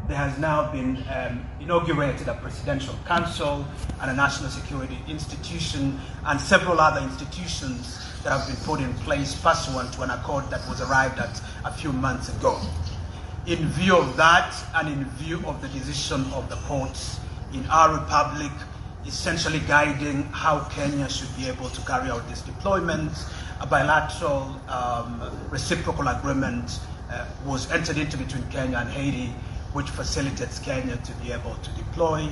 There has now been inaugurated a presidential council and a national security institution and several other institutions that have been put in place pursuant to an accord that was arrived at a few months ago. In view of that, and in view of the decision of the courts in our republic, essentially guiding how Kenya should be able to carry out this deployment, a bilateral reciprocal agreement was entered into between Kenya and Haiti, which facilitates Kenya to be able to deploy.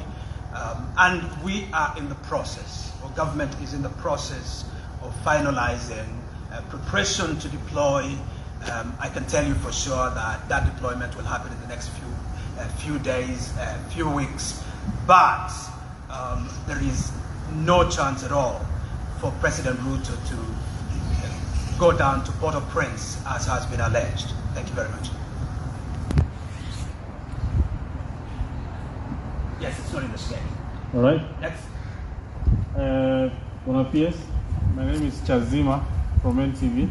And we are in the process, or government is in the process of finalizing preparation to deploy. I can tell you for sure that that deployment will happen in the next few days, few weeks, but there is no chance at all for President Ruto to go down to Port-au-Prince as has been alleged. Thank you very much. Yes, it's not in the schedule. All right. Next. Buenos dias. My name is Chazima from NTV.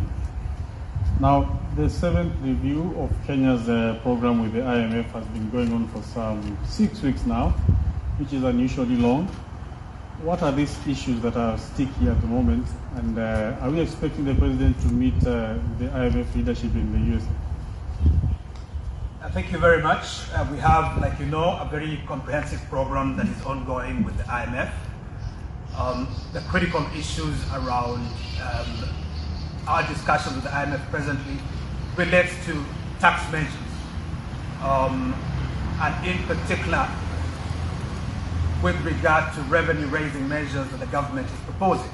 Now, the 7th review of Kenya's program with the IMF has been going on for some 6 weeks now, which is unusually long. What are these issues that are sticky at the moment? And are we expecting the president to meet the IMF leadership in the US? Thank you very much. We have, like you know, a very comprehensive program that is ongoing with the IMF. The critical issues around our discussion with the IMF presently relates to tax measures, and in particular with regard to revenue-raising measures that the government is proposing.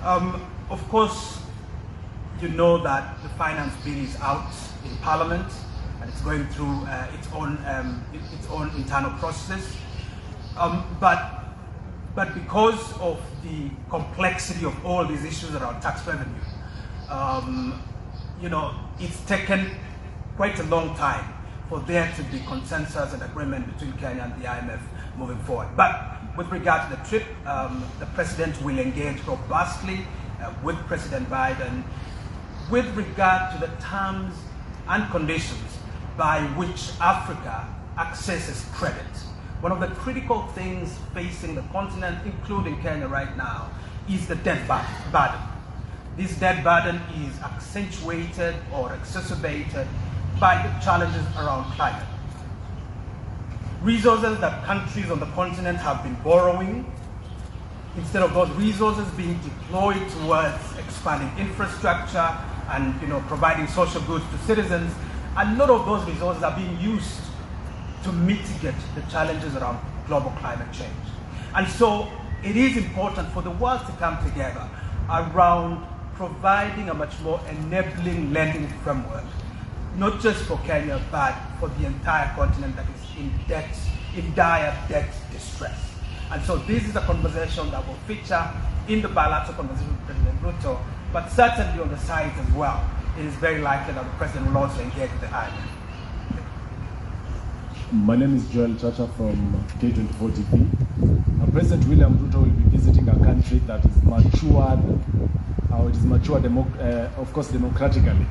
Of course, you know that the finance bill is out in Parliament, and it's going through its own internal processes. But because of the complexity of all these issues around tax revenue, you know, it's taken quite a long time for there to be consensus and agreement between Kenya and the IMF moving forward. But with regard to the trip, the president will engage robustly with President Biden with regard to the terms and conditions by which Africa accesses credit. One of the critical things facing the continent, including Kenya right now, is the debt burden. This debt burden is accentuated or exacerbated by the challenges around climate. Resources that countries on the continent have been borrowing, instead of those resources being deployed towards expanding infrastructure and providing social goods to citizens, a lot of those resources are being used to mitigate the challenges around global climate change. And so it is important for the world to come together around providing a much more enabling lending framework, not just for Kenya, but for the entire continent that is in dire debt distress. And so this is a conversation that will feature in the bilateral conversation with President Ruto, but certainly on the side as well. It is very likely that the president will also engage with the IMF. My name is Joel Chacha from K24 TV. President William Ruto will be visiting a country that is matured, of course, democratically.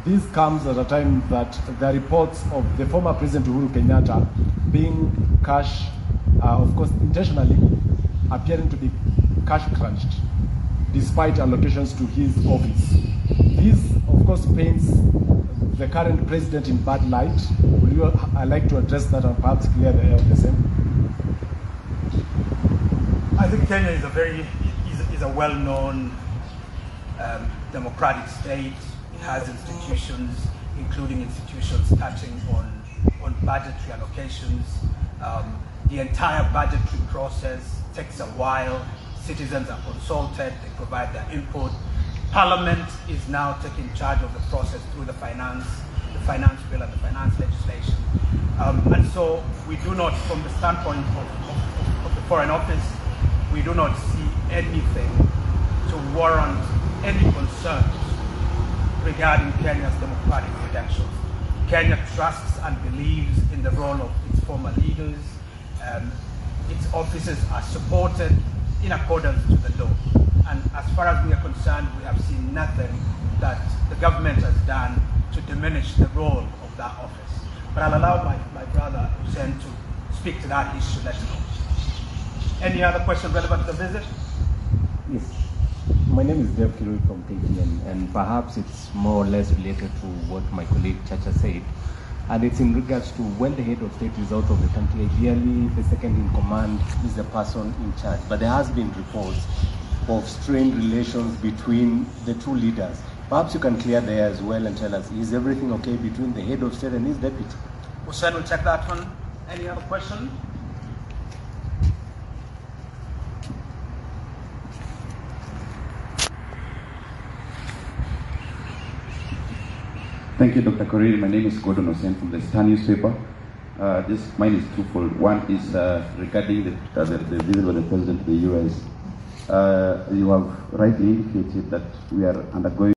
This comes at a time that the reports of the former President Uhuru Kenyatta being of course, intentionally appearing to be cash crunched, despite allocations to his office. This, of course, paints the current president in bad light. Would you like to address that and perhaps clear the air of the same? I think Kenya is a well-known democratic state. It has institutions, including institutions touching on budgetary allocations. The entire budgetary process takes a while. Citizens are consulted, they provide their input. Parliament is now taking charge of the process through the finance bill and the finance legislation. And so we do not, from the standpoint of the Foreign Office, we do not see anything to warrant any concerns regarding Kenya's democratic credentials. Kenya trusts and believes in the role of its former leaders. Its officers are supported in accordance to the law. And as far as we are concerned, we have seen nothing that the government has done to diminish the role of that office. But I'll allow my brother Hussein to speak to that issue later on. Any other question relevant to the visit? Yes. My name is Dev Kirui from KTN, and perhaps it's more or less related to what my colleague Chacha said. And it's in regards to when the head of state is out of the country, ideally the second in command is the person in charge. But there has been reports of strained relations between the two leaders. Perhaps you can clear there as well and tell us, is everything okay between the head of state and his deputy? Hussein will check that one. Any other question? Thank you, Dr. Korir. My name is Gordon Hussein from the Star newspaper. Mine is twofold. One is regarding the visit of the President to the U.S. You have rightly indicated that we are undergoing